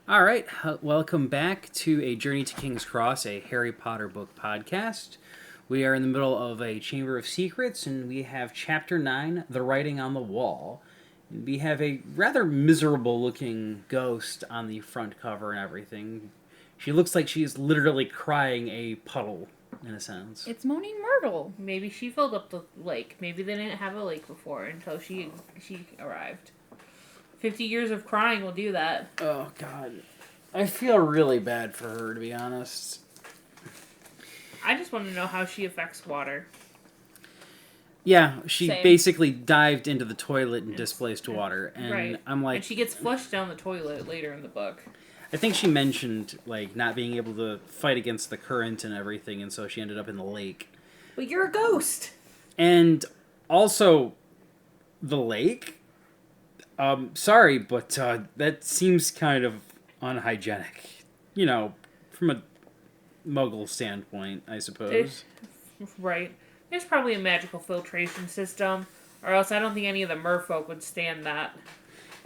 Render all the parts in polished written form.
All right, welcome back to A Journey to King's Cross, a Harry Potter book podcast. We are in the middle of a Chamber of Secrets, and we have Chapter 9, The Writing on the Wall. And we have a rather miserable-looking ghost on the front cover and everything. She looks like she's literally crying a puddle, in a sense. It's Moaning Myrtle. Maybe she filled up the lake. Maybe they didn't have a lake before until she arrived. 50 years of crying will do that. Oh, God. I feel really bad for her, to be honest. I just want to know how she affects water. Yeah, she Same. basically dived into the toilet and displaced water. And Right. I'm like... And she gets flushed down the toilet later in the book. I think she mentioned, like, not being able to fight against the current and everything, and so she ended up in the lake. But you're a ghost! And also, the lake? Sorry, but that seems kind of unhygienic. You know, from a muggle standpoint, I suppose. Right. There's probably a magical filtration system, or else I don't think any of the merfolk would stand that.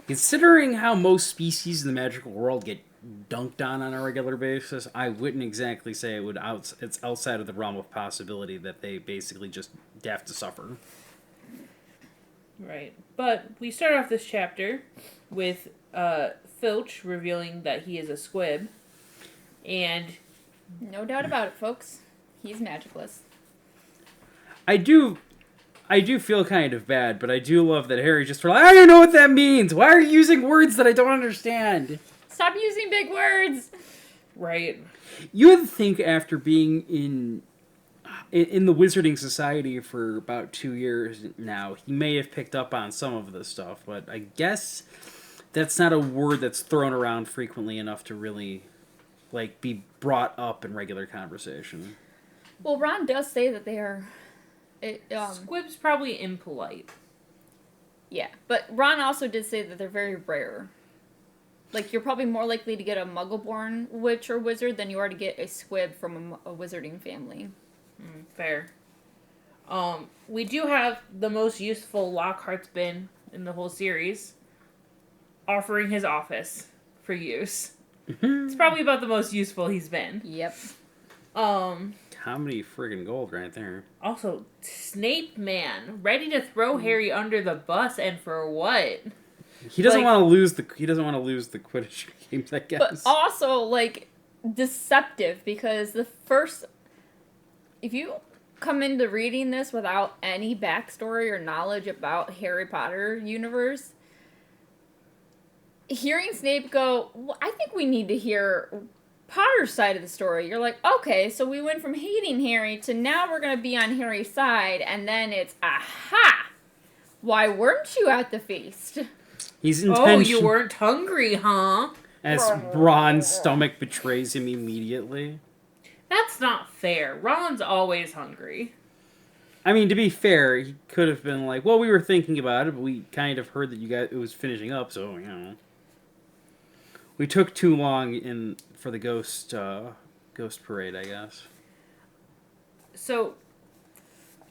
Considering how most species in the magical world get dunked on a regular basis, I wouldn't exactly say it's outside of the realm of possibility that they basically just have to suffer. Right. But we start off this chapter with Filch revealing that he is a squib. And No doubt about it, folks. He's magicless. I do feel kind of bad, but I do love that Harry just like, I don't know what that means. Why are you using words that I don't understand? Stop using big words! right. You would think after being in the Wizarding Society for about 2 years now, he may have picked up on some of this stuff, but I guess that's not a word that's thrown around frequently enough to really, like, be brought up in regular conversation. Well, Ron does say that they are... Squib's probably impolite. Yeah, but Ron also did say that they're very rare. Like, you're probably more likely to get a muggle-born witch or wizard than you are to get a squib from a wizarding family. Fair. We do have the most useful Lockhart's been in the whole series, offering his office for use. It's probably about the most useful he's been. Yep. How many friggin' gold right there? Also, Snape man, ready to throw Harry under the bus, and for what? He doesn't Like- want to lose the Quidditch games, I guess. But also, like, deceptive, because the first... If you come into reading this without any backstory or knowledge about Harry Potter universe, hearing Snape go, well, I think we need to hear Potter's side of the story. You're like, okay, so we went from hating Harry to now we're going to be on Harry's side, and then it's, aha! Why weren't you at the feast? He's Oh, you weren't hungry, huh? As Ron's stomach betrays him immediately. That's not fair. Ron's always hungry. I mean, to be fair, he could have been like, well, we were thinking about it, but we kind of heard that it was finishing up, so, you know. We took too long for the ghost parade, I guess. So,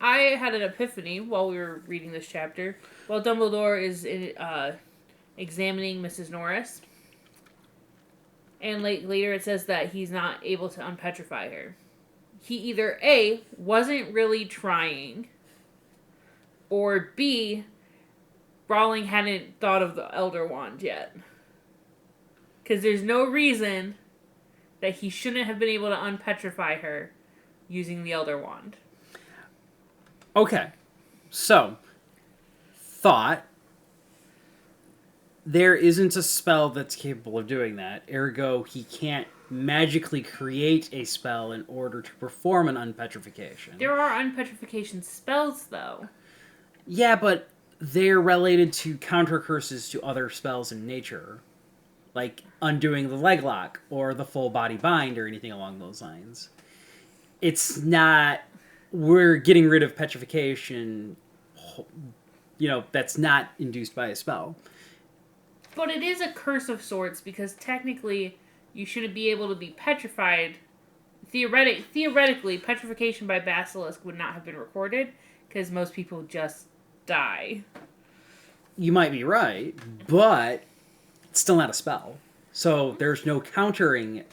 I had an epiphany while we were reading this chapter. While Dumbledore is examining Mrs. Norris. And later it says that he's not able to unpetrify her. He either A, wasn't really trying, or B, Rowling hadn't thought of the Elder Wand yet. Because there's no reason that he shouldn't have been able to unpetrify her using the Elder Wand. Okay. So, thought. There isn't a spell that's capable of doing that. Ergo, he can't magically create a spell in order to perform an unpetrification. There are unpetrification spells, though. Yeah, but they're related to counter curses to other spells in nature. Like undoing the leg lock or the full body bind or anything along those lines. It's not, we're getting rid of petrification, you know, that's not induced by a spell. But it is a curse of sorts, because technically you shouldn't be able to be petrified. Theoretically, petrification by basilisk would not have been recorded, because most people just die. You might be right, but it's still not a spell. So there's no countering.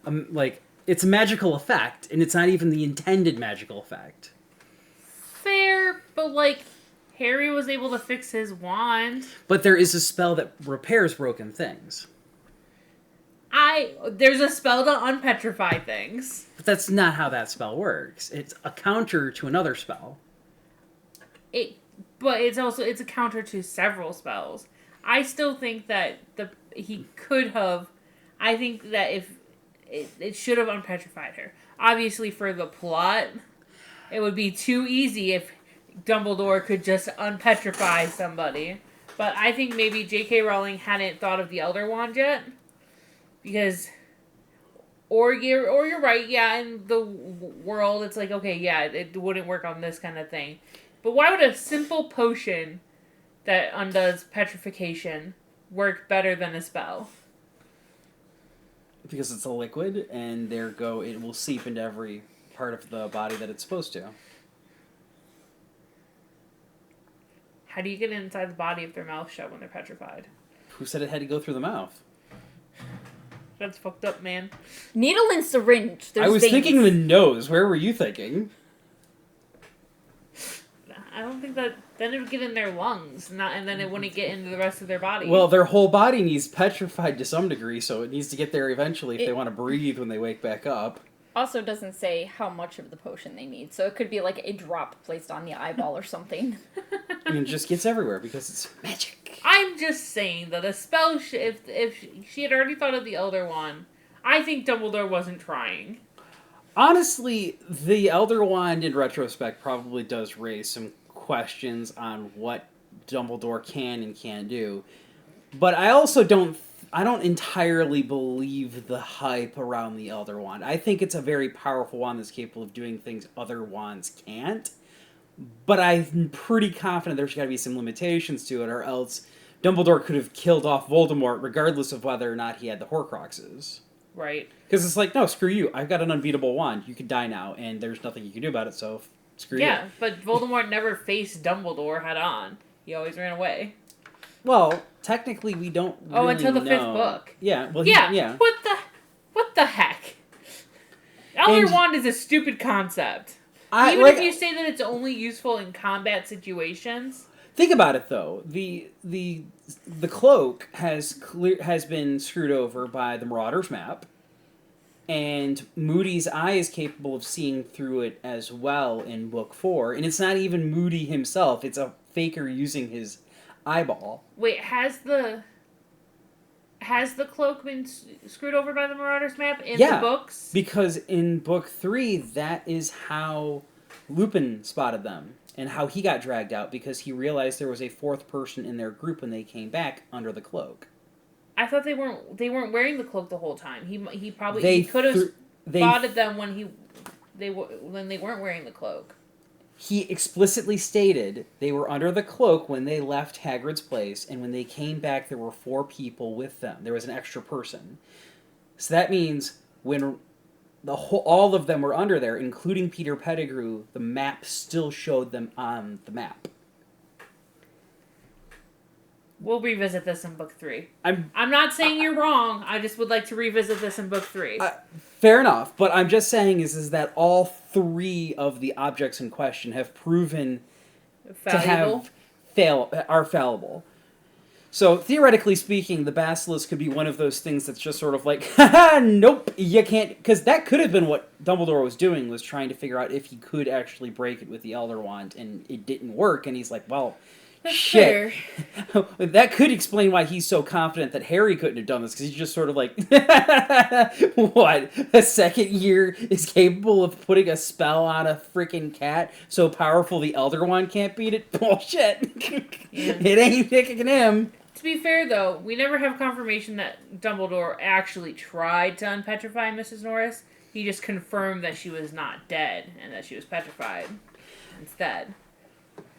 Like, it's a magical effect, and it's not even the intended magical effect. Fair, but like Harry was able to fix his wand. But there is a spell that repairs broken things. There's a spell to unpetrify things. But that's not how that spell works. It's a counter to another spell. But it's a counter to several spells. I still think that he could have. I think that if it should have unpetrified her. Obviously, for the plot, it would be too easy if Dumbledore could just unpetrify somebody. But I think maybe J.K. Rowling hadn't thought of the Elder Wand yet. Because, or you're right, yeah, in the world, it's like, okay, yeah, it wouldn't work on this kind of thing. But why would a simple potion that undoes petrification work better than a spell? Because it's a liquid, and it will seep into every part of the body that it's supposed to. How do you get inside the body if their mouth's shut when they're petrified? Who said it had to go through the mouth? That's fucked up, man. Needle and syringe. I was thinking the nose. Where were you thinking? I don't think that... Then it would get in their lungs, and then it wouldn't get into the rest of their body. Well, their whole body needs petrified to some degree, so it needs to get there eventually if they want to breathe when they wake back up. Also doesn't say how much of the potion they need, so it could be like a drop placed on the eyeball or something. I mean, it just gets everywhere because it's magic. I'm just saying that a spell, if she had already thought of the Elder Wand, I think Dumbledore wasn't trying. Honestly, the Elder Wand, in retrospect, probably does raise some questions on what Dumbledore can and can't do. But I also don't entirely believe the hype around the Elder Wand. I think it's a very powerful wand that's capable of doing things other wands can't. But I'm pretty confident there's got to be some limitations to it, or else Dumbledore could have killed off Voldemort regardless of whether or not he had the Horcruxes. Right. Because it's like, no, screw you. I've got an unbeatable wand. You could die now, and there's nothing you can do about it, so screw you. Yeah, but Voldemort never faced Dumbledore head on. He always ran away. Well, technically, we don't really until the know. fifth book. Yeah, well, yeah. What the heck? Elder Wand is a stupid concept. Even if you say that it's only useful in combat situations. Think about it, though. The cloak has been screwed over by the Marauder's map, and Moody's eye is capable of seeing through it as well in Book 4, and it's not even Moody himself. It's a faker using his eyeball. Wait, has the cloak been screwed over by the Marauder's map in the books? Because in Book 3, that is how Lupin spotted them, and how he got dragged out, because he realized there was a fourth person in their group when they came back under the cloak. I thought they weren't wearing the cloak the whole time. He could have spotted them when they weren't wearing the cloak. He explicitly stated they were under the cloak when they left Hagrid's place, and when they came back, there were 4 people with them. There was an extra person. So that means when all of them were under there, including Peter Pettigrew, the map still showed them on the map. We'll revisit this in Book 3. I'm not saying you're wrong. I just would like to revisit this in Book 3. Fair enough, but I'm just saying is that all 3 of the objects in question have proven are fallible. So, theoretically speaking, the Basilisk could be one of those things that's just sort of like, haha, nope, you can't, because that could have been what Dumbledore was doing, was trying to figure out if he could actually break it with the Elder Wand, and it didn't work, and he's like, well, shit. That could explain why he's so confident that Harry couldn't have done this, because he's just sort of like, what? A second year is capable of putting a spell on a freaking cat so powerful the Elder Wand can't beat it? Bullshit. Yeah. It ain't picking him. To be fair, though, we never have confirmation that Dumbledore actually tried to unpetrify Mrs. Norris. He just confirmed that she was not dead and that she was petrified instead.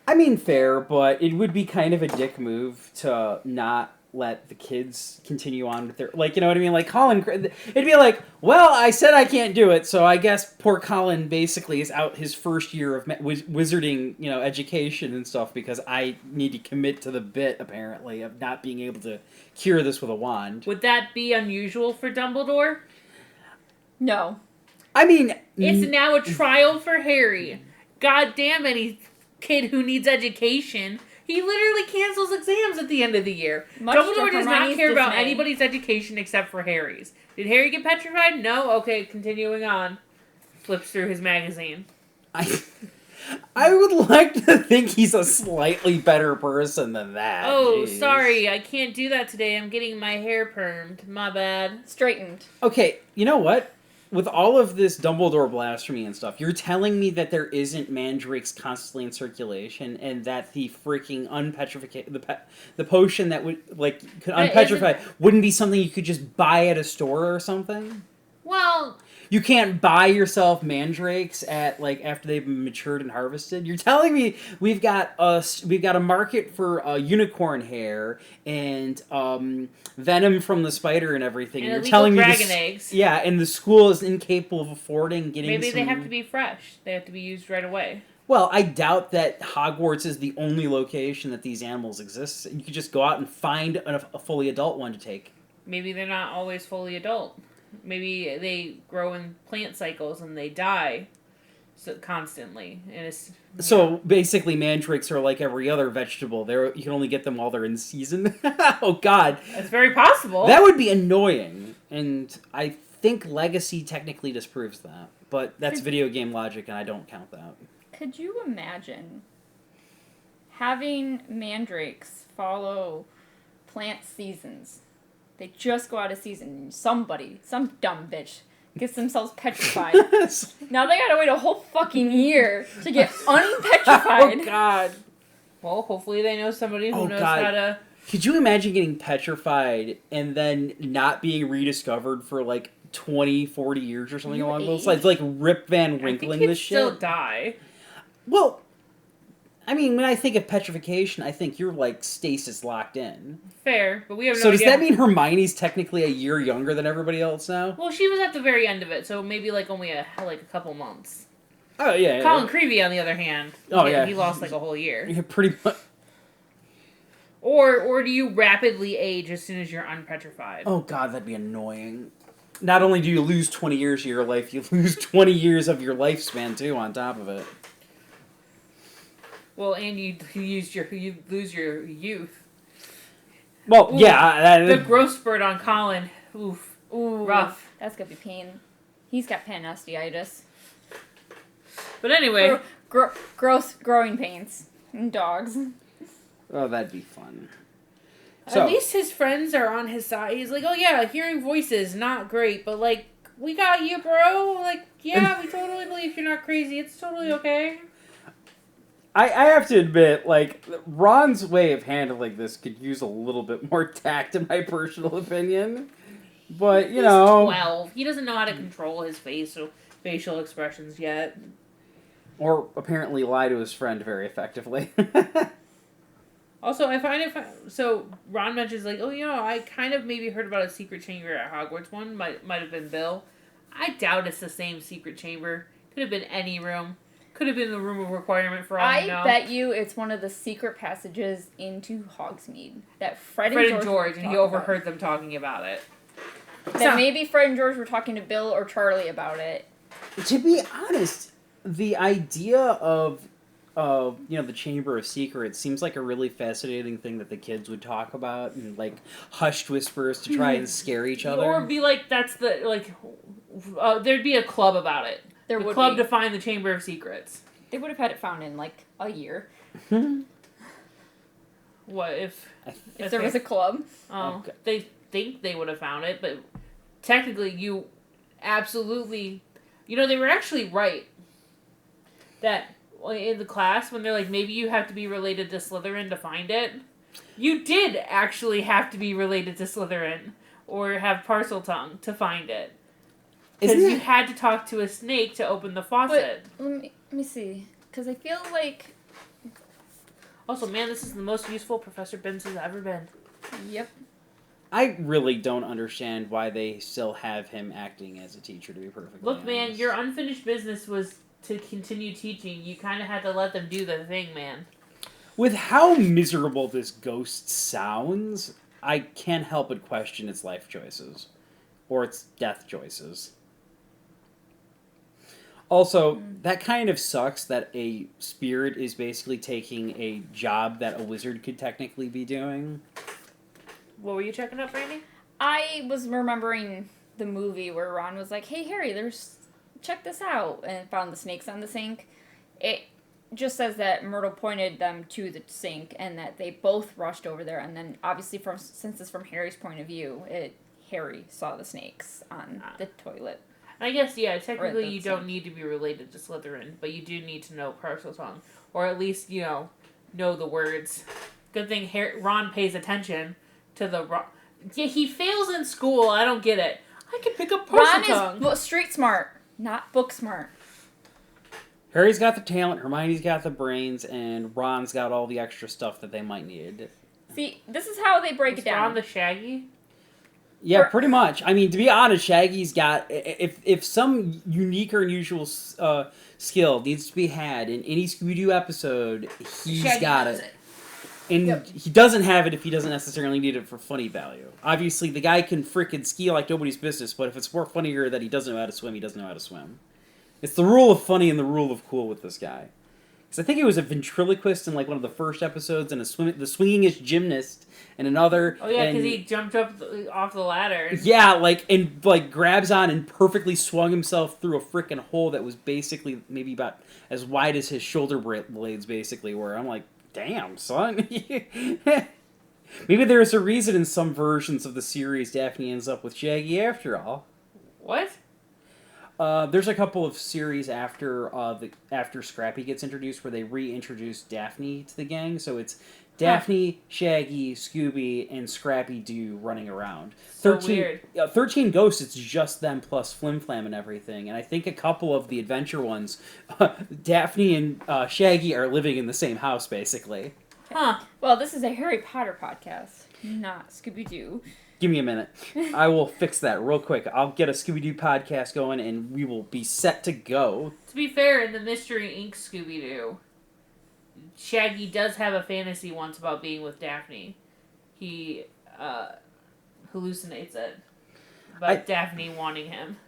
I mean, fair, but it would be kind of a dick move to not let the kids continue on with their, like, you know what I mean? Like, Colin, it'd be like, well, I said I can't do it, so I guess poor Colin basically is out his first year of wizarding, you know, education and stuff because I need to commit to the bit, apparently, of not being able to cure this with a wand. Would that be unusual for Dumbledore? No. I mean... It's now a trial for Harry. God damn any kid who needs education. He literally cancels exams at the end of the year. Dumbledore does not care about anybody's education except for Harry's. Did Harry get petrified? No? Okay, continuing on. Flips through his magazine. I would like to think he's a slightly better person than that. Oh, Jeez. sorry, I can't do that today. I'm getting my hair permed. My bad. Straightened. Okay, you know what? With all of this Dumbledore blasphemy and stuff, you're telling me that there isn't mandrakes constantly in circulation, and that the freaking the potion that would could unpetrify wouldn't be something you could just buy at a store or something? Well, you can't buy yourself mandrakes at after they've matured and harvested. You're telling me we've got a market for unicorn hair and venom from the spider and everything. And you're telling me dragon eggs. Yeah, and the school is incapable of affording getting. Maybe they have to be fresh. They have to be used right away. Well, I doubt that Hogwarts is the only location that these animals exist. You could just go out and find a fully adult one to take. Maybe they're not always fully adult. Maybe they grow in plant cycles and they die constantly. And so basically, mandrakes are like every other vegetable. You can only get them while they're in season. Oh God, that's very possible. That would be annoying, and I think Legacy technically disproves that. But that's video game logic, and I don't count that. Could you imagine having mandrakes follow plant seasons? They just go out of season, and some dumb bitch, gets themselves petrified. Now they gotta wait a whole fucking year to get unpetrified. Oh, God. Well, hopefully they know somebody who knows how to... Could you imagine getting petrified and then not being rediscovered for, 20, 40 years or something along those lines? Like Rip Van Winkling this shit? Still die. Well... I mean, when I think of petrification, I think you're, stasis locked in. Fair, but we have no idea. So does that mean Hermione's technically a year younger than everybody else now? Well, she was at the very end of it, so maybe, only a couple months. Oh, yeah. Colin Creevey, on the other hand, he lost, a whole year. Yeah, pretty much. Or do you rapidly age as soon as you're unpetrified? Oh, God, that'd be annoying. Not only do you lose 20 years of your life, you lose 20 years of your lifespan, too, on top of it. Well, and you lose your youth. Well, ooh, yeah. The growth spurt on Colin. Oof. Ooh, rough. That's gonna be pain. He's got panosteitis. But anyway. Growing pains. In dogs. Oh, that'd be fun. So, at least his friends are on his side. He's like, oh yeah, hearing voices, not great, but we got you, bro. Yeah, we totally believe you're not crazy. It's totally okay. I have to admit, Ron's way of handling this could use a little bit more tact, in my personal opinion. But, He's 12. He doesn't know how to control his facial expressions yet. Or apparently lie to his friend very effectively. Also, I find it... So, Ron mentions, oh, I kind of maybe heard about a secret chamber at Hogwarts. One might have been Bill. I doubt it's the same secret chamber. Could have been any room. Could have been the room of requirement for all I know. I bet you it's one of the secret passages into Hogsmeade that Fred and George and he overheard them talking about it. That maybe Fred and George were talking to Bill or Charlie about it. To be honest, the idea of the Chamber of Secrets seems like a really fascinating thing that the kids would talk about in hushed whispers to try and scare each other. Or be that's the there'd be a club about it. There would club to find the Chamber of Secrets. They would have had it found in a year. What if there was a club? Oh, okay. They think they would have found it, but technically you absolutely, they were actually right. That in the class when they're maybe you have to be related to Slytherin to find it. You did actually have to be related to Slytherin or have parcel tongue to find it. Because you had to talk to a snake to open the faucet. But, let me see. Because I feel Also, man, this is the most useful Professor Binns has ever been. Yep. I really don't understand why they still have him acting as a teacher, to be perfectly Look, honest. man, your unfinished business was to continue teaching. You kind of had to let them do the thing, man. With how miserable this ghost sounds, I can't help but question its life choices. Or its death choices. Also, that kind of sucks that a spirit is basically taking a job that a wizard could technically be doing. What were you checking up, Randy? I was remembering the movie where Ron was like, "Hey Harry, check this out," and found the snakes on the sink. It just says that Myrtle pointed them to the sink and that they both rushed over there, and then obviously since it's from Harry's point of view, Harry saw the snakes on the toilet. I guess, yeah, technically the you don't sink. need to be related to Slytherin, but you do need to know Parseltongue. Or at least, know the words. Good thing Ron pays attention to the... Yeah, he fails in school. I don't get it. I can pick up Parseltongue. Ron is street smart, not book smart. Harry's got the talent, Hermione's got the brains, and Ron's got all the extra stuff that they might need. See, this is how they break it down. Ron the Shaggy? Yeah, pretty much. I mean, to be honest, Shaggy's got... If some unique or unusual skill needs to be had in any Scooby-Doo episode, he's Shaggy got has it. And he doesn't have it if he doesn't necessarily need it for funny value. Obviously, the guy can frickin' ski like nobody's business, but if it's more funnier that he doesn't know how to swim, he doesn't know how to swim. It's the rule of funny and the rule of cool with this guy. Because I think it was a ventriloquist in like one of the first episodes, and the swingingest gymnast in another. Oh yeah, because he jumped up off the ladder. Yeah, grabs on and perfectly swung himself through a frickin' hole that was basically maybe about as wide as his shoulder blades, basically. Where I'm like, damn, son. Maybe there's a reason in some versions of the series Daphne ends up with Shaggy after all. What? There's a couple of series after Scrappy gets introduced where they reintroduce Daphne to the gang. So it's Daphne, Shaggy, Scooby, and Scrappy-Doo running around. So weird. 13 Ghosts, it's just them plus Flim Flam and everything. And I think a couple of the adventure ones, Daphne and Shaggy are living in the same house, basically. Huh. Well, this is a Harry Potter podcast, not Scooby-Doo. Give me a minute. I will fix that real quick. I'll get a Scooby-Doo podcast going, and we will be set to go. To be fair, in the Mystery Inc. Scooby-Doo, Shaggy does have a fantasy once about being with Daphne. He hallucinates it about Daphne wanting him.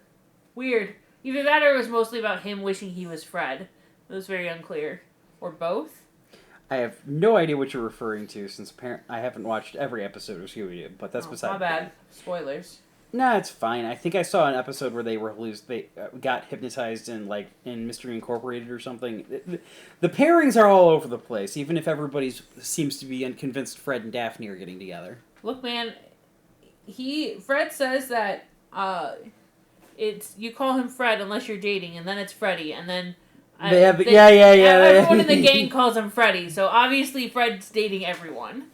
Weird. Either that or it was mostly about him wishing he was Fred. It was very unclear. Or both. I have no idea what you're referring to, since I haven't watched every episode of Scooby-Doo, but that's beside my bad. Spoilers. Nah, it's fine. I think I saw an episode where they got hypnotized in Mystery Incorporated or something. The pairings are all over the place, even if everybody seems to be unconvinced Fred and Daphne are getting together. Look, man, Fred says that you call him Fred unless you're dating, and then it's Freddy, and then everyone in the gang calls him Freddy, so obviously Fred's dating everyone.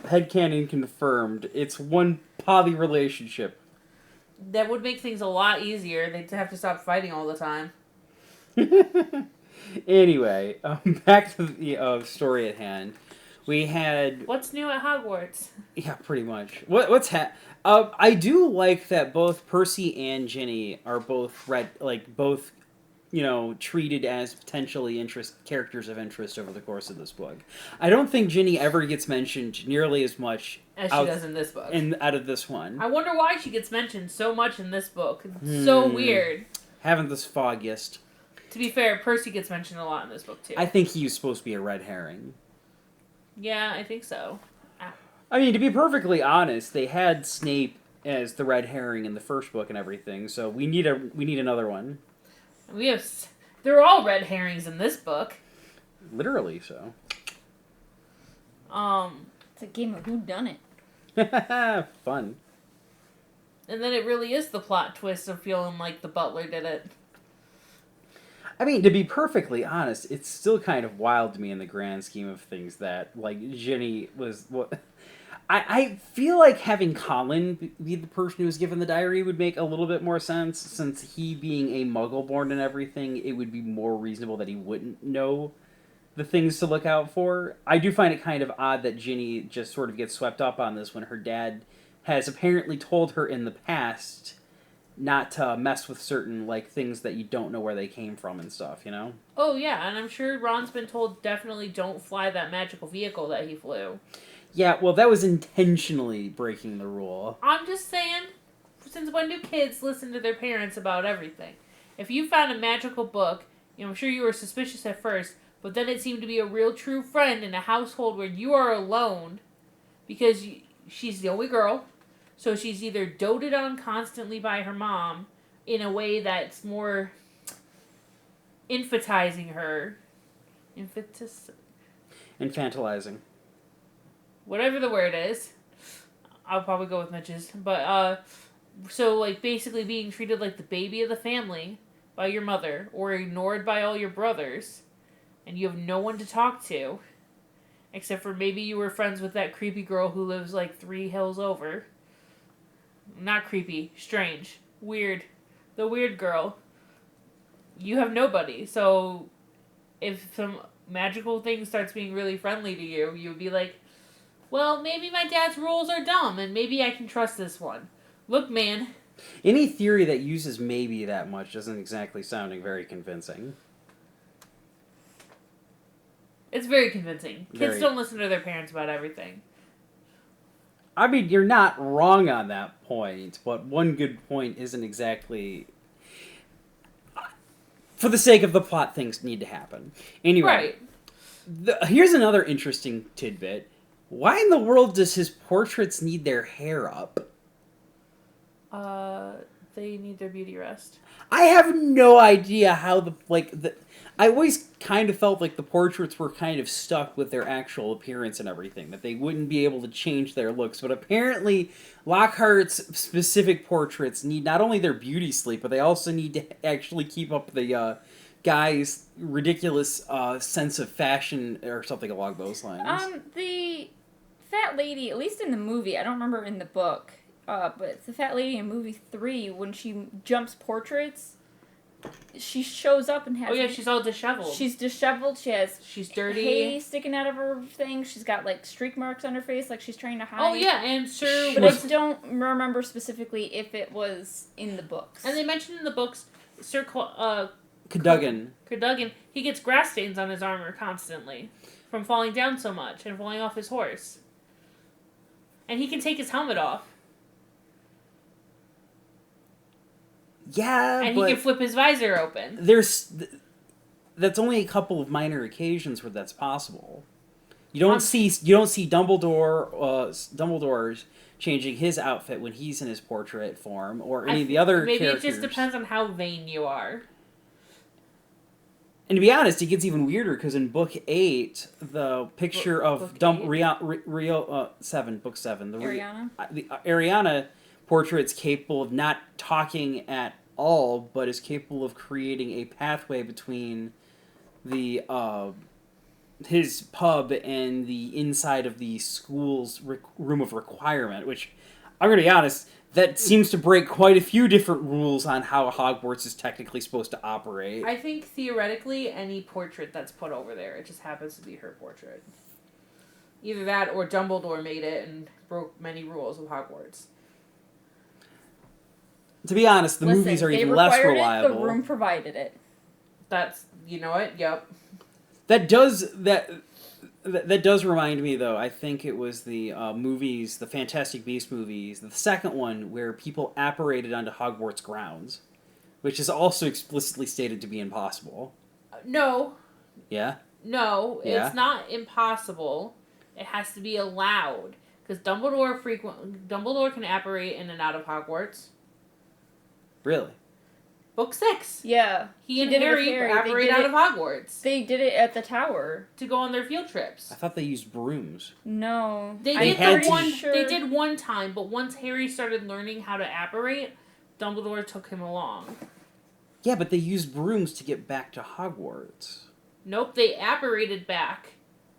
Headcanon confirmed. It's one poly relationship. That would make things a lot easier. They'd have to stop fighting all the time. Anyway, back to the story at hand. We had... What's new at Hogwarts? Yeah, pretty much. I do like that both Percy and Ginny are both treated as potentially characters of interest over the course of this book. I don't think Ginny ever gets mentioned nearly as much as she does in this book. Out of this one. I wonder why she gets mentioned so much in this book. It's so weird. Haven't this foggiest. To be fair, Percy gets mentioned a lot in this book, too. I think he was supposed to be a red herring. Yeah, I think so. I mean, to be perfectly honest, they had Snape as the red herring in the first book and everything, so we need another one. They're all red herrings in this book. Literally so. It's a game of whodunit. Fun. And then it really is the plot twist of feeling like the butler did it. I mean, to be perfectly honest, it's still kind of wild to me in the grand scheme of things that, Ginny was... I feel like having Colin be the person who was given the diary would make a little bit more sense, since he being a Muggle-born and everything, it would be more reasonable that he wouldn't know the things to look out for. I do find it kind of odd that Ginny just sort of gets swept up on this when her dad has apparently told her in the past not to mess with certain like things that you don't know where they came from and stuff, you know? Oh yeah, and I'm sure Ron's been told definitely don't fly that magical vehicle that he flew. Yeah, well, that was intentionally breaking the rule. I'm just saying, since when do kids listen to their parents about everything? If you found a magical book, I'm sure you were suspicious at first, but then it seemed to be a real true friend in a household where you are alone because she's the only girl, so she's either doted on constantly by her mom in a way that's more infantizing her. Infantilizing. Whatever the word is. I'll probably go with Mitch's. But, so, like, basically being treated like the baby of the family by your mother, or ignored by all your brothers, and you have no one to talk to, except for maybe you were friends with that creepy girl who lives, like, 3 hills over. Not creepy. Strange. Weird. The weird girl. You have nobody. So, if some magical thing starts being really friendly to you, you would be like, well, maybe my dad's rules are dumb, and maybe I can trust this one. Look, man. Any theory that uses maybe that much isn't exactly sounding very convincing. It's very convincing. Kids Very. don't listen to their parents about everything. I mean, you're not wrong on that point, but one good point isn't exactly... For the sake of the plot, things need to happen. Anyway, Right. Here's another interesting tidbit. Why in the world does his portraits need their hair up? They need their beauty rest. I have no idea how I always kind of felt like the portraits were kind of stuck with their actual appearance and everything, that they wouldn't be able to change their looks, but apparently Lockhart's specific portraits need not only their beauty sleep, but they also need to actually keep up the guy's ridiculous sense of fashion or something along those lines. The fat lady, at least in the movie, I don't remember in the book, but the fat lady in movie 3, when she jumps portraits, she shows up and has... Oh yeah, she's all disheveled. She's disheveled, she's dirty. hay sticking out of her thing, she's got, like, streak marks on her face, like she's trying to hide. Oh yeah, and Sir... But I don't remember specifically if it was in the books. And they mentioned in the books, Sir Cadogan. Cadogan, he gets grass stains on his armor constantly from falling down so much and falling off his horse. And he can take his helmet off. Yeah, And but he can flip his visor open. that's only a couple of minor occasions where that's possible. You don't see Dumbledore's changing his outfit when he's in his portrait form, or any of the other maybe characters. It just depends on how vain you are. And to be honest, it gets even weirder because in Book 8, the picture of Book 7, the Ariana portrait's capable of not talking at all, but is capable of creating a pathway between the his pub and the inside of the school's room of requirement, which, I'm going to be honest, that seems to break quite a few different rules on how Hogwarts is technically supposed to operate. I think, theoretically, any portrait that's put over there, it just happens to be her portrait. Either that, or Dumbledore made it and broke many rules of Hogwarts. To be honest, the movies are even less reliable. The room provided it. That's, you know it, yep. That does remind me, though. I think it was the movies, the Fantastic Beasts movies, the second one, where people apparated onto Hogwarts grounds, which is also explicitly stated to be impossible. No. Yeah? No, Yeah? It's not impossible. It has to be allowed. Because Dumbledore can apparate in and out of Hogwarts. Really? Book 6. Yeah. He and Harry apparate out of Hogwarts. They did it at the tower. To go on their field trips. I thought they used brooms. No. They did one time, but once Harry started learning how to apparate, Dumbledore took him along. Yeah, but they used brooms to get back to Hogwarts. Nope, they apparated back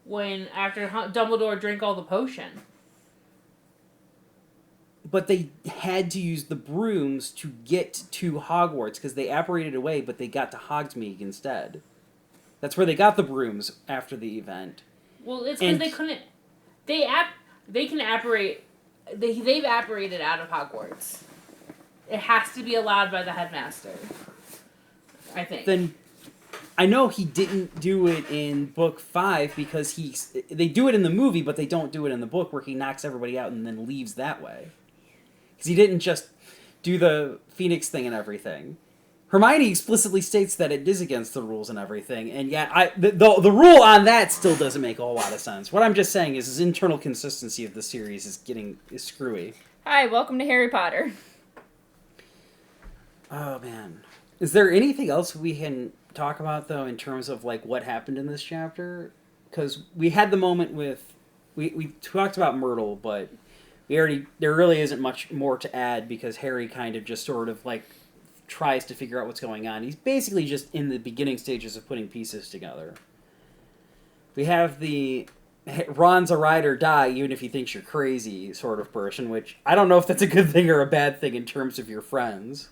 after Dumbledore drank all the potion. But they had to use the brooms to get to Hogwarts, because they apparated away, but they got to Hogsmeade instead. That's where they got the brooms after the event. Well, it's because they couldn't. They can apparate. They've apparated out of Hogwarts. It has to be allowed by the headmaster. I think. Then I know he didn't do it in book 5 because they do it in the movie, but they don't do it in the book where he knocks everybody out and then leaves that way. Because he didn't just do the Phoenix thing and everything. Hermione explicitly states that it is against the rules and everything, and yet the rule on that still doesn't make a whole lot of sense. What I'm just saying is his internal consistency of the series is screwy. Hi, welcome to Harry Potter. Oh man, is there anything else we can talk about though in terms of like what happened in this chapter? Because we had the moment with we talked about Myrtle, but there really isn't much more to add because Harry kind of just sort of like tries to figure out what's going on. He's basically just in the beginning stages of putting pieces together. We have the Ron's a ride or die even if he thinks you're crazy sort of person, which I don't know if that's a good thing or a bad thing in terms of your friends.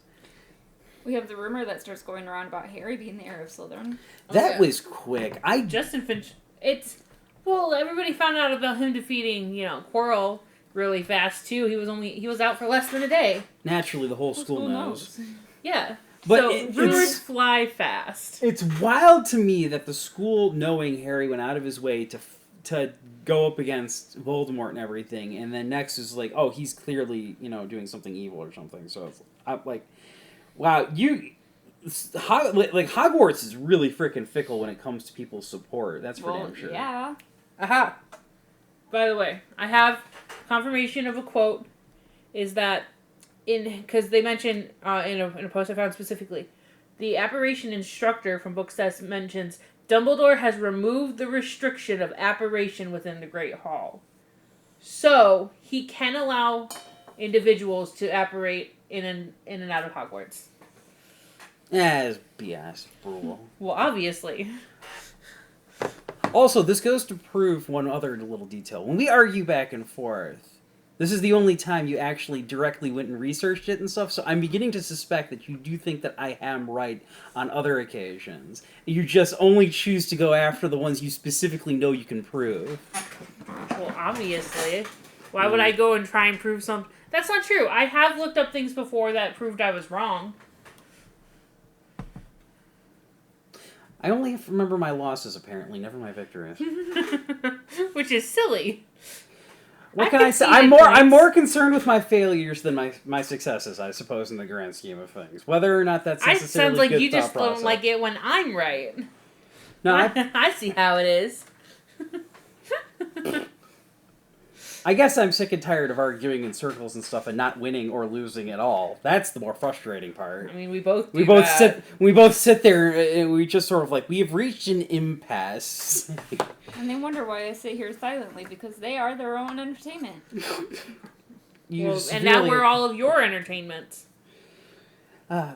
We have the rumor that starts going around about Harry being the heir of Slytherin. That was quick. Justin Finch. Everybody found out about him defeating, Quirrell really fast too. He was out for less than a day. Naturally, the whole school knows. Yeah. But so rumors fly fast. It's wild to me that the school, knowing Harry went out of his way to go up against Voldemort and everything, and then next is like, oh, he's clearly doing something evil or something. So it's like, wow, Hogwarts is really freaking fickle when it comes to people's support. That's for damn sure. Yeah. Aha. By the way, I have confirmation of a quote. Is that because they mention in a post I found specifically, the apparition instructor from Book 6 mentions Dumbledore has removed the restriction of apparition within the Great Hall, so he can allow individuals to apparate in and out of Hogwarts. It's BS. Rule. Well, obviously. Also, this goes to prove one other little detail. When we argue back and forth, this is the only time you actually directly went and researched it and stuff, so I'm beginning to suspect that you do think that I am right on other occasions. You just only choose to go after the ones you specifically know you can prove. Well, obviously. Why would I go and try and prove something? That's not true. I have looked up things before that proved I was wrong. I only remember my losses, apparently, never my victories. Which is silly. What can I say? I'm more concerned with my failures than my successes, I suppose, in the grand scheme of things. Whether or not that's necessarily sounds like good you just thought process. don't like it when I'm right. No, I see how it is. I guess I'm sick and tired of arguing in circles and stuff and not winning or losing at all. That's the more frustrating part. I mean, we both sit there and we just sort of like, we have reached an impasse. And they wonder why I sit here silently, because they are their own entertainment. Now we're all of your entertainment.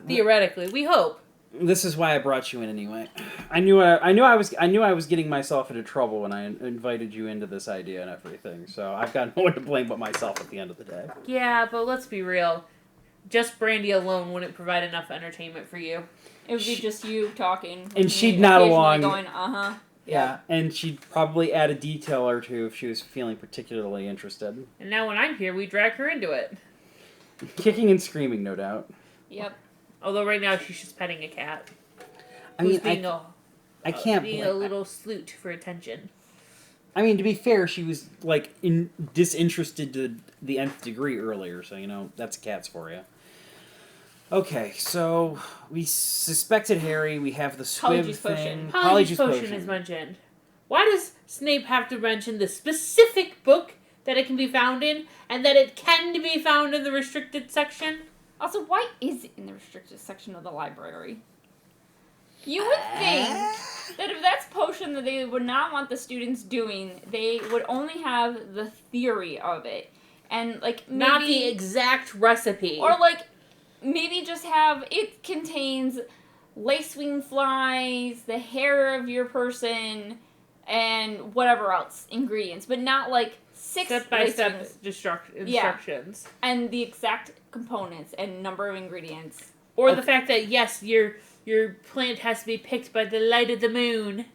Theoretically, we hope. This is why I brought you in anyway. I knew I was getting myself into trouble when I invited you into this idea and everything. So I've got no one to blame but myself at the end of the day. Yeah, but let's be real. Just Brandy alone wouldn't provide enough entertainment for you. It would be just you talking. And she'd nod along. Going, uh-huh. Yeah, and she'd probably add a detail or two if she was feeling particularly interested. And now when I'm here, we drag her into it. Kicking and screaming, no doubt. Yep. Although right now she's just petting a cat. I mean, I can't being a little sleut for attention. I mean, to be fair, she was like disinterested to the nth degree earlier, so that's cats for you. Okay, so we suspected Harry. We have the Squib thing. Polyjuice Potion is mentioned. Why does Snape have to mention the specific book that it can be found in, and that it can be found in the restricted section? Also, why is it in the restricted section of the library? You would think that if that's potion that they would not want the students doing, they would only have the theory of it. And, maybe... Not the exact recipe. Or, maybe just have... It contains lacewing flies, the hair of your person, and whatever else ingredients. But not, 6 step-by-step instructions. Yeah. And the exact components and number of ingredients. Or the fact that, yes, your your plant has to be picked by the light of the moon.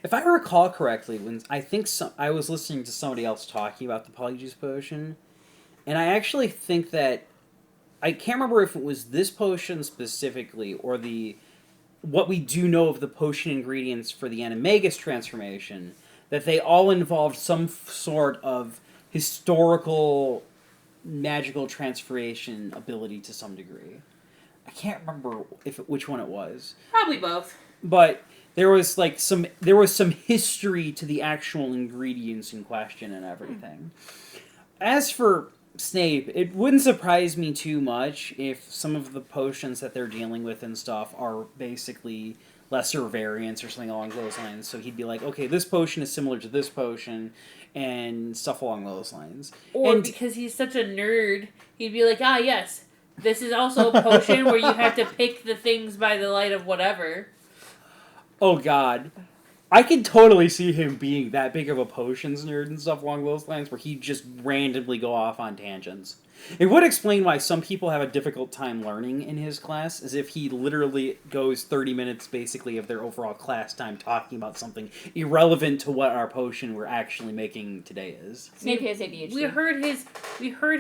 If I recall correctly, I was listening to somebody else talking about the Polyjuice potion, and I actually think that I can't remember if it was this potion specifically or what we do know of the potion ingredients for the Animagus transformation, that they all involved some sort of historical magical transformation ability to some degree. I can't remember which one it was. Probably both. But there was some history to the actual ingredients in question and everything. As for Snape, it wouldn't surprise me too much if some of the potions that they're dealing with and stuff are basically lesser variants or something along those lines. So he'd be like, okay, this potion is similar to this potion and stuff along those lines. Or because he's such a nerd, he'd be like, ah, yes, this is also a potion where you have to pick the things by the light of whatever. Oh, God. I can totally see him being that big of a potions nerd and stuff along those lines where he'd just randomly go off on tangents. It would explain why some people have a difficult time learning in his class, as if he literally goes 30 minutes basically of their overall class time talking about something irrelevant to what our potion we're actually making today is. Snape has ADHD. We heard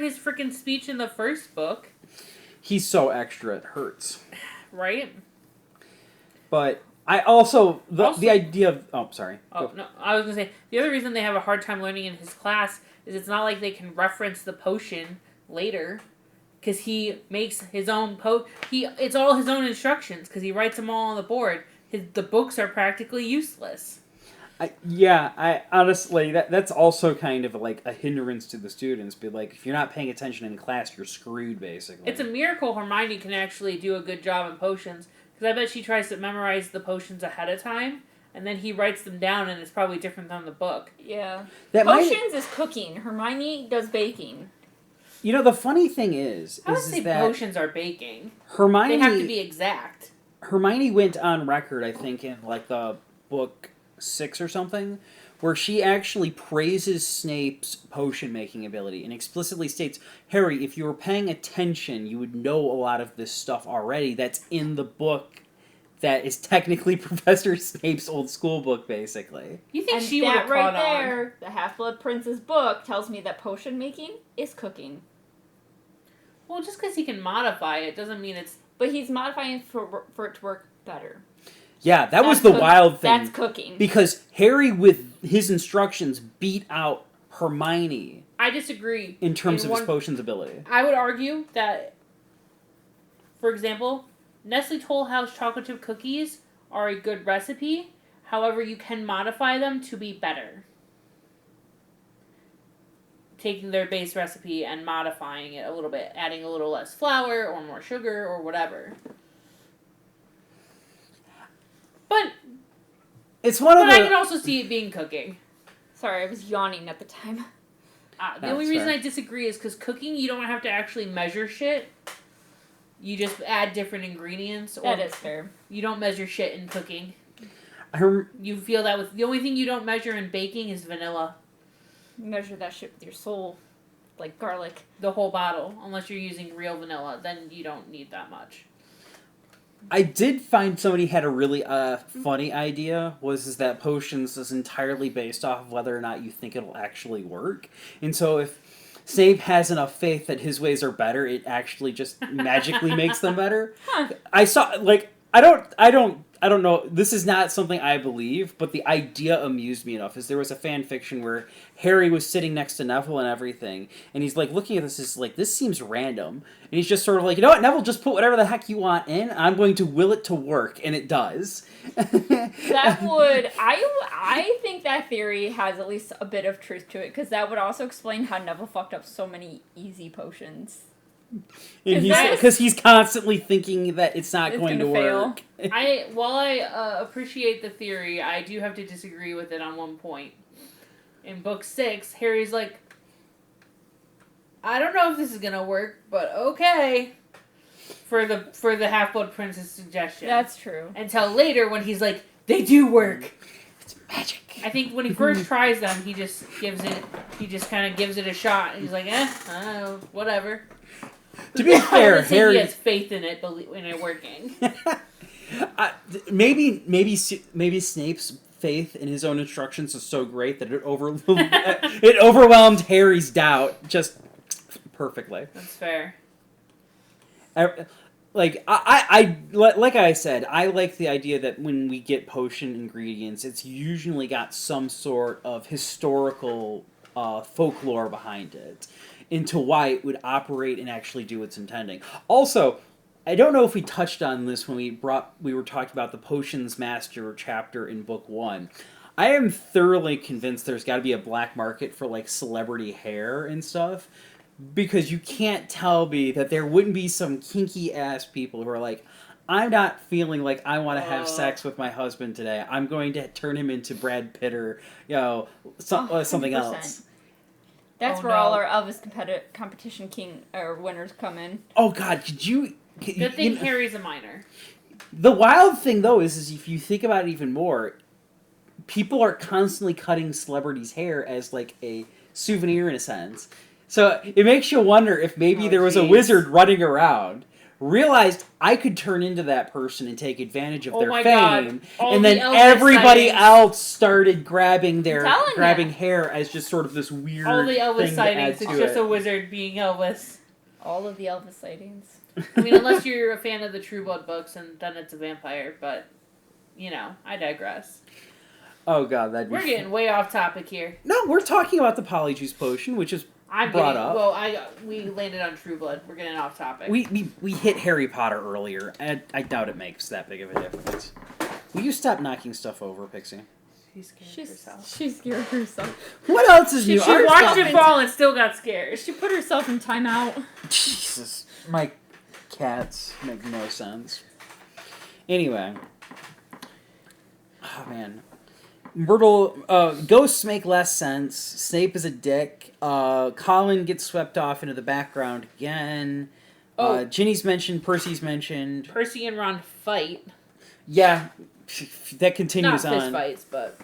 his freaking speech in the first book. He's so extra it hurts. Right? But I also the idea of... Oh, sorry. Oh, no. I was going to say, the other reason they have a hard time learning in his class is it's not like they can reference the potion later. Because he makes his own it's all his own instructions because he writes them all on the board. The books are practically useless. I honestly, that's also kind of like a hindrance to the students. Be like, if you're not paying attention in class, you're screwed, basically. It's a miracle Hermione can actually do a good job in potions. Because I bet she tries to memorize the potions ahead of time, and then he writes them down, and it's probably different than the book. Yeah. Potions is cooking. Hermione does baking. You know, the funny thing is I would say that potions are baking. Hermione... They have to be exact. Hermione went on record, I think, in like the book 6 or something, where she actually praises Snape's potion-making ability and explicitly states, Harry, if you were paying attention, you would know a lot of this stuff already that's in the book that is technically Professor Snape's old school book, basically. You think and she would have right caught there, the Half-Blood Prince's book tells me that potion making is cooking. Well, just because he can modify it doesn't mean it's... But he's modifying for it to work better. Yeah, that was the wild thing. That's cooking. Because Harry, with his instructions, beat out Hermione. I disagree. In terms of his potions ability. I would argue that, for example, Nestle Toll House chocolate chip cookies are a good recipe. However, you can modify them to be better. Taking their base recipe and modifying it a little bit. Adding a little less flour or more sugar or whatever. But I can also see it being cooking. Sorry, I was yawning at the time. The only reason I disagree is because cooking, you don't have to actually measure shit. You just add different ingredients. That is fair. You don't measure shit in cooking. You feel that with... The only thing you don't measure in baking is vanilla. You measure that shit with your soul. Like garlic. The whole bottle. Unless you're using real vanilla. Then you don't need that much. I did find somebody had a really funny idea, is that potions is entirely based off of whether or not you think it'll actually work. And so if Snape has enough faith that his ways are better, it actually just magically makes them better. Huh. I saw, like, I don't know, this is not something I believe, but the idea amused me enough, is there was a fan fiction where Harry was sitting next to Neville and everything, and he's like looking at this, is like, this seems random, and he's just sort of like, you know what, Neville, just put whatever the heck you want in, I'm going to will it to work, and it does. That would, I think that theory has at least a bit of truth to it, because that would also explain how Neville fucked up so many easy potions. Because he's constantly thinking that it's not going to work. While I appreciate the theory, I do have to disagree with it on one point. In book 6, Harry's like, I don't know if this is gonna work, but okay. For the Half-Blood Prince's suggestion. That's true. Until later when he's like, they do work. It's magic. I think when he first tries them, he just kind of gives it a shot, and he's like, I don't know, whatever. To be fair, Harry... He has faith in it working. Maybe Snape's faith in his own instructions is so great that it overwhelmed Harry's doubt just perfectly. That's fair. Like like I said, I like the idea that when we get potion ingredients, it's usually got some sort of historical folklore behind it into why it would operate and actually do its intending. Also, I don't know if we touched on this when we were talking about the Potions Master chapter in book 1. I am thoroughly convinced there's got to be a black market for like celebrity hair and stuff, because you can't tell me that there wouldn't be some kinky ass people who are like, I'm not feeling like I want to have sex with my husband today. I'm going to turn him into Brad Pitt or something 100%. else. That's where all our Elvis competition king or winners come in. Oh God, could you? Good thing Harry's a minor. The wild thing though is if you think about it even more, people are constantly cutting celebrities' hair as like a souvenir in a sense. So it makes you wonder if maybe there was a wizard running around, realized I could turn into that person and take advantage of their fame, and then everybody else started grabbing hair as just sort of this weird all the Elvis thing sightings. To it's just a wizard being Elvis. All of the Elvis sightings. I mean, unless you're a fan of the True Blood books, and then it's a vampire. But I digress. Oh God, we're getting way off topic here. No, we're talking about the Polyjuice Potion, which is brought up. Well, we landed on True Blood. We're getting off topic. We hit Harry Potter earlier, and I doubt it makes that big of a difference. Will you stop knocking stuff over, Pixie? She's scared herself. What else is new? She watched it fall and still got scared. She put herself in timeout. Jesus, my cats make no sense. Anyway, oh man. Myrtle, ghosts make less sense. Snape is a dick. Colin gets swept off into the background again. Ginny's mentioned. Percy's mentioned. Percy and Ron fight. Yeah, that continues Not on. fist fights, but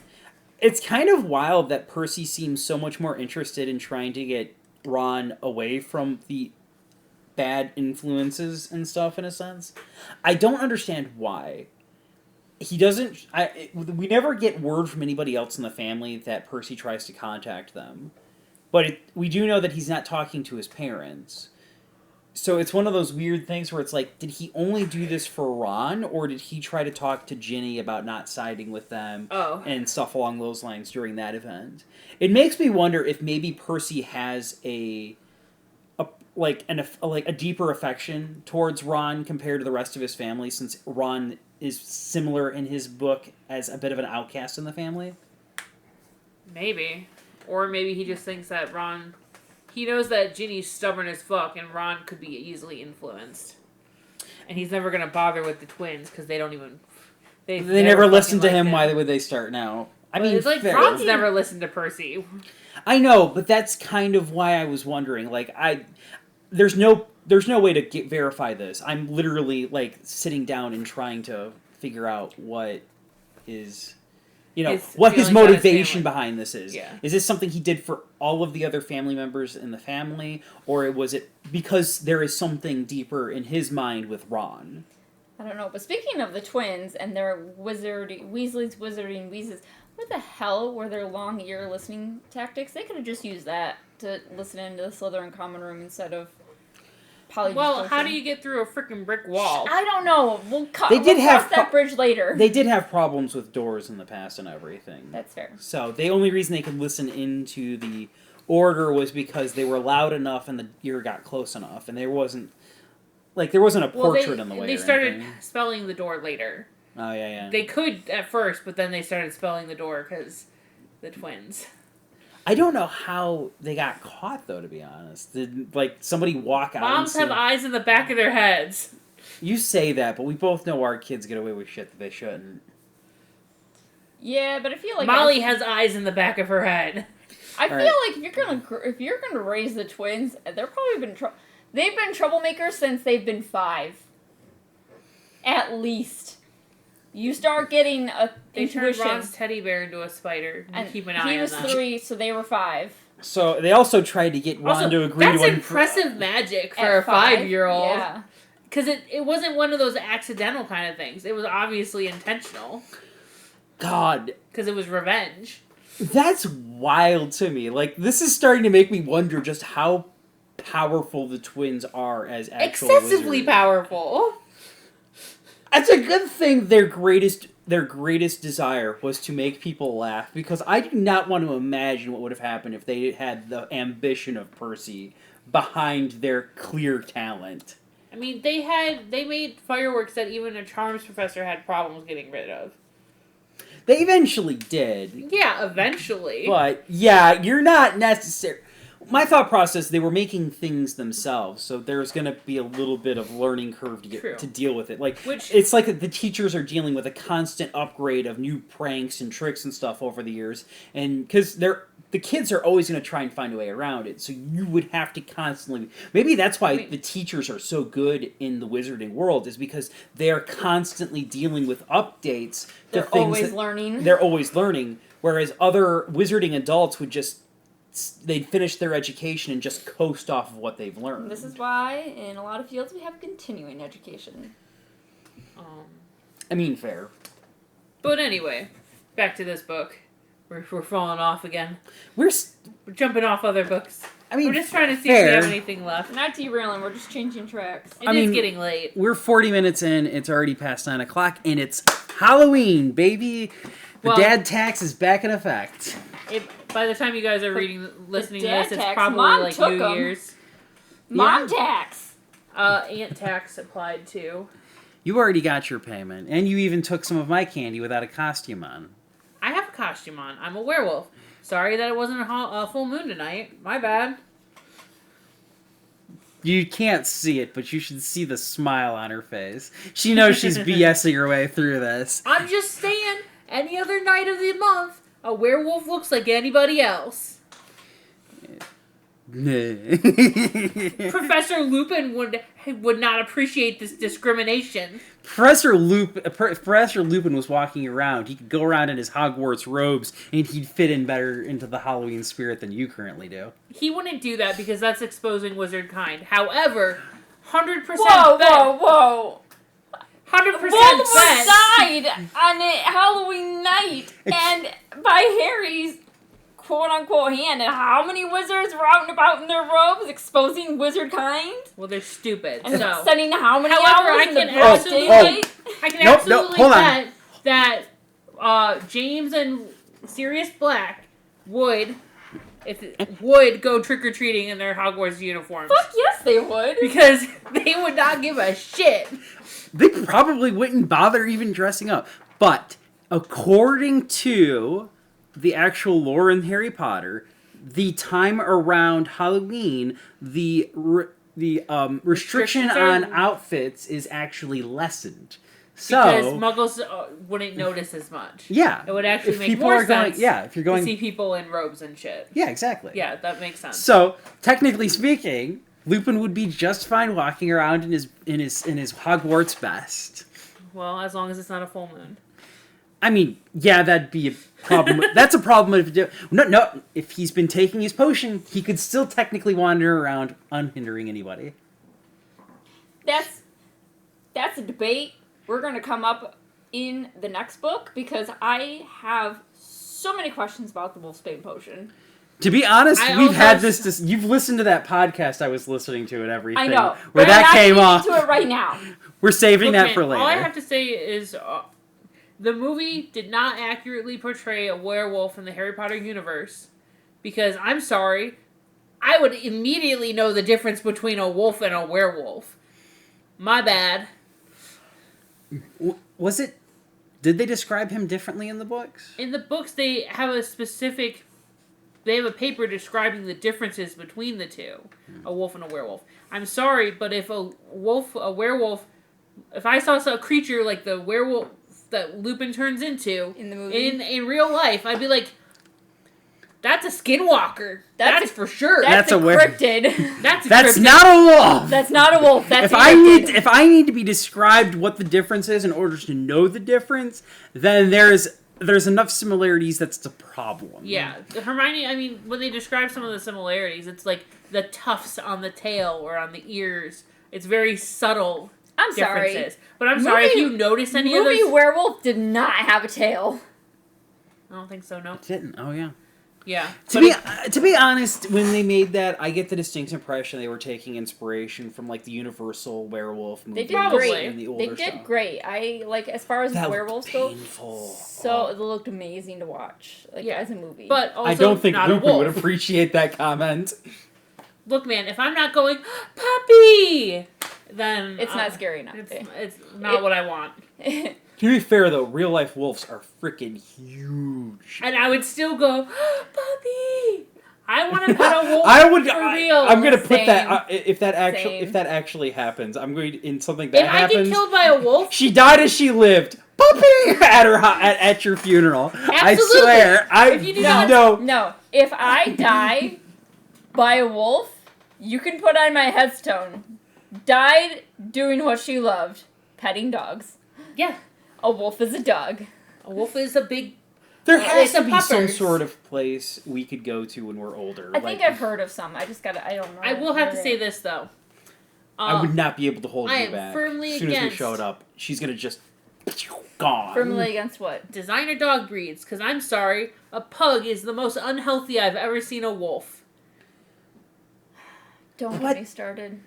it's kind of wild that Percy seems so much more interested in trying to get Ron away from the bad influences and stuff, in a sense. I don't understand why. He doesn't... we never get word from anybody else in the family that Percy tries to contact them. But we do know that he's not talking to his parents. So it's one of those weird things where it's like, did he only do this for Ron? Or did he try to talk to Ginny about not siding with them and stuff along those lines during that event? It makes me wonder if maybe Percy has a deeper affection towards Ron compared to the rest of his family, since Ron is similar in his book as a bit of an outcast in the family. Maybe. Or maybe he just thinks that Ron... He knows that Ginny's stubborn as fuck, and Ron could be easily influenced. And he's never going to bother with the twins, because they don't even... They never listen to him. Why would they start now? I mean, it's like Ron's never listened to Percy. I know, but that's kind of why I was wondering. Like, there's no way to verify this. I'm literally like sitting down and trying to figure out what is, what his motivation behind this is. Yeah. Is this something he did for all of the other family members in the family, or was it because there is something deeper in his mind with Ron? I don't know. But speaking of the twins and their Weasley's wizarding wheezes, what the hell were their long ear listening tactics? They could have just used that to listen into the Slytherin common room instead of Polyjuice. Well, how do you get through a freaking brick wall? I don't know. We'll cross that bridge later. They did have problems with doors in the past and everything. That's fair. So the only reason they could listen into the order was because they were loud enough and the ear got close enough, and there wasn't a portrait in the way. They started spelling the door later. Oh yeah. They could at first, but then they started spelling the door because the twins. I don't know how they got caught, though, to be honest. Did, somebody walk out Moms have eyes in the back of their heads. You say that, but we both know our kids get away with shit that they shouldn't. Yeah, but I feel like... Molly has eyes in the back of her head. I feel like if you're gonna raise the twins, they're probably they've been troublemakers since they've been 5. At least. You start getting a intuition. They turned Ron's teddy bear into a spider. And keep an eye on He was 3, so they were 5. So they also tried to get Ron to agree to... That's impressive magic for a 5-year-old. Yeah. Because it wasn't one of those accidental kind of things. It was obviously intentional. God. Because it was revenge. That's wild to me. Like, this is starting to make me wonder just how powerful the twins are as actual Excessively wizards. powerful. That's a good thing. Their greatest desire was to make people laugh, because I do not want to imagine what would have happened if they had the ambition of Percy behind their clear talent. I mean, they made fireworks that even a charms professor had problems getting rid of. They eventually did. Yeah, eventually. But, yeah, you're not necessary. My thought process, they were making things themselves, so there's going to be a little bit of learning curve to deal with it. Like, it's like the teachers are dealing with a constant upgrade of new pranks and tricks and stuff over the years, and because the kids are always going to try and find a way around it, so you would have to constantly... Maybe that's why the teachers are so good in the wizarding world, is because they're constantly dealing with updates to They're things always learning. They're always learning, whereas other wizarding adults would just... They'd finish their education and just coast off of what they've learned. This is why, in a lot of fields, we have continuing education. I mean, fair. But anyway, back to this book. We're falling off again. We're jumping off other books. I mean, we're just trying to see if we have anything left. We're not derailing, we're just changing tracks. It is getting late. We're 40 minutes in, it's already past 9 o'clock, and it's Halloween, baby! The dad tax is back in effect. By the time you guys are listening to this, it's probably Mom like New Year's. Mom tax! Aunt tax applied too. You already got your payment, and you even took some of my candy without a costume on. I have a costume on. I'm a werewolf. Sorry that it wasn't a full moon tonight. My bad. You can't see it, but you should see the smile on her face. She knows she's BSing her way through this. I'm just saying, any other night of the month, a werewolf looks like anybody else. Professor Lupin would not appreciate this discrimination. Professor Lupin was walking around. He could go around in his Hogwarts robes, and he'd fit in better into the Halloween spirit than you currently do. He wouldn't do that because that's exposing wizard kind. However, 100% Whoa! 100% Voldemort died on a Halloween night, and by Harry's quote-unquote hand, and how many wizards were out and about in their robes exposing wizard kind? Well, they're stupid. And so spending how many however, hours I in the can birthday? absolutely bet that James and Sirius Black would go trick-or-treating in their Hogwarts uniforms. Fuck yes, they would. Because they would not give a shit. They probably wouldn't bother even dressing up. But, according to the actual lore in Harry Potter, the time around Halloween, the restriction on outfits is actually lessened. So, because Muggles wouldn't notice as much. Yeah. It would actually make more sense if you're going to see people in robes and shit. Yeah, exactly. Yeah, that makes sense. So, technically speaking, Lupin would be just fine walking around in his Hogwarts best. Well, as long as it's not a full moon. I mean, yeah, that'd be a problem. That's a problem if he's been taking his potion, he could still technically wander around unhindering anybody. That's a debate we're going to come up in the next book, because I have so many questions about the Wolfsbane potion. To be honest, we've had this. You've listened to that podcast I was listening to and everything. I know. Where that came off. To it right now. We're saving that for later. All I have to say is the movie did not accurately portray a werewolf in the Harry Potter universe, because I'm sorry, I would immediately know the difference between a wolf and a werewolf. My bad. Was it... Did they describe him differently in the books? In the books, they have a specific... They have a paper describing the differences between the two. A wolf and a werewolf. I'm sorry, but if a werewolf... If I saw a creature like the werewolf that Lupin turns into... In the movie? In real life, I'd be like... That's a skinwalker. That's for sure. That's a cryptid. That's not a wolf. That's not a wolf. That's if I need to be described what the difference is in order to know the difference, then there's enough similarities that's the problem. Yeah, Hermione. I mean, when they describe some of the similarities, it's like the tufts on the tail or on the ears. It's very subtle. I'm sorry. differences. But I'm sorry if you notice any of Movie those. werewolf did not have a tail. I don't think so. No. It didn't. Oh yeah. Yeah. To be honest, when they made that, I get the distinct impression they were taking inspiration from like the Universal werewolf They movies did Probably. great. and the They older did stuff. great. I like as far as That werewolves looked go. painful. So it looked amazing to watch, like Yeah. as a movie. But also I don't think not a Lupe wolf. would appreciate that comment. Look, man, if I'm not going puppy, then it's not scary enough. It's not what I want. To be fair, though, real life wolves are freaking huge. And I would still go puppy. I want to pet a wolf. I would. for real. I'm gonna put Same. that if that Same. actually happens. I'm going to, in something that If I happens. get killed by a wolf, She died as she lived. Puppy at your funeral. I Absolutely. swear. If you do not- No, if I die by a wolf, you can put on my headstone. Died doing what she loved, petting dogs. yeah, A wolf is a dog. a wolf is a big. There has It's to the be some puppers. sort of place we could go to when we're older. I think I've heard of some. I just gotta. I don't know. I will have to where say they- this though. I would not be able to hold I you am back. firmly as soon as we against- showed up, she's gonna just gone. Firmly against what? Designer dog breeds, because I'm sorry, a pug is the most unhealthy I've ever seen a wolf. Don't What? get me started.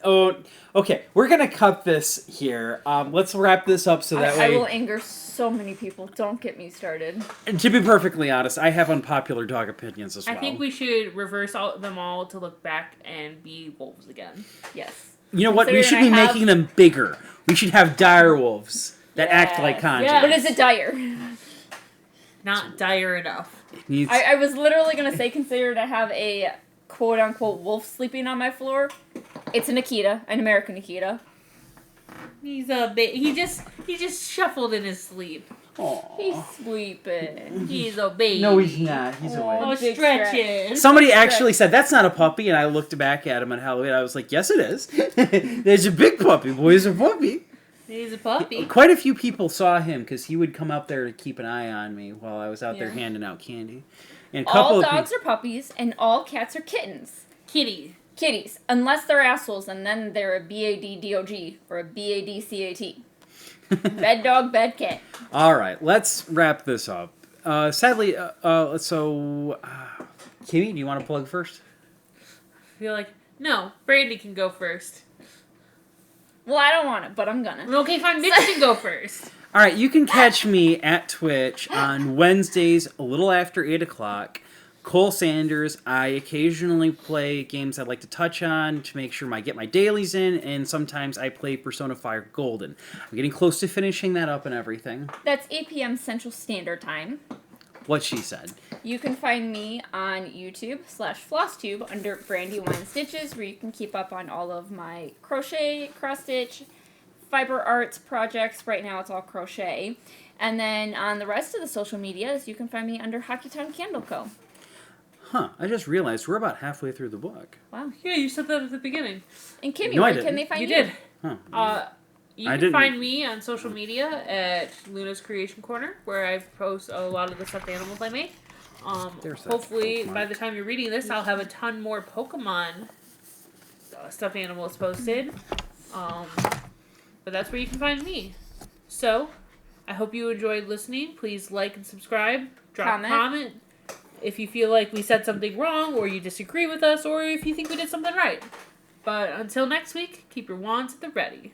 Oh, okay. We're gonna cut this here. Let's wrap this up so that I way. will anger so many people. Don't get me started. And to be perfectly honest, I have unpopular dog opinions as well. I think we should reverse them all to look back and be wolves again. Yes. You know what? We should be Considering I have- making them bigger. We should have dire wolves that act like Yes. conjures. Yeah. But is it dire? Not dire enough. It needs- I was literally gonna say, consider to have a quote unquote wolf sleeping on my floor. It's an Akita, an American Akita. He's a he just shuffled in his sleep. Aw. He's sleeping. He's a baby. No, he's not. He's Oh. awake. Oh, Big stretching. Somebody actually said that's not a puppy, and I looked back at him on Halloween. I was like, "Yes, it is. There's a big puppy. Boy's a puppy." He's a puppy. Quite a few people saw him because he would come up there to keep an eye on me while I was out there Yeah. handing out candy. And a couple All of dogs are puppies, and all cats are kittens. Kitty. Kitties, unless they're assholes, and then they're a BADDOG or a BADCAT. Bad dog, bad cat. All right, let's wrap this up. Sadly, Kimmy, do you want to plug first? I feel like no. Brandy can go first. Well, I don't want it, but I'm gonna. Okay, fine. Mitch can go first. All right, you can catch me at Twitch on Wednesdays, a little after 8 o'clock. Cole Sanders. I occasionally play games I'd like to touch on to make sure I get my dailies in, and sometimes I play Persona 5 Golden. I'm getting close to finishing that up and everything. That's 8 p.m. Central Standard Time. What she said. You can find me on YouTube/FlossTube under Brandy Wine Stitches, where you can keep up on all of my crochet, cross stitch, fiber arts projects. Right now it's all crochet. And then on the rest of the social medias, you can find me under Hockeytown Candle Co. Huh, I just realized we're about halfway through the book. Wow. Yeah, you said that at the beginning. And Kimmy, No, I where can didn't. they find You you? did. Huh. You I can didn't. find me on social media at Luna's Creation Corner, where I post a lot of the stuffed animals I make. There's that Hopefully, bookmark. by the time you're reading this, I'll have a ton more Pokemon stuffed animals posted. But that's where you can find me. So, I hope you enjoyed listening. Please like and subscribe. Drop a comment if you feel like we said something wrong, or you disagree with us, or if you think we did something right. But until next week, keep your wands at the ready.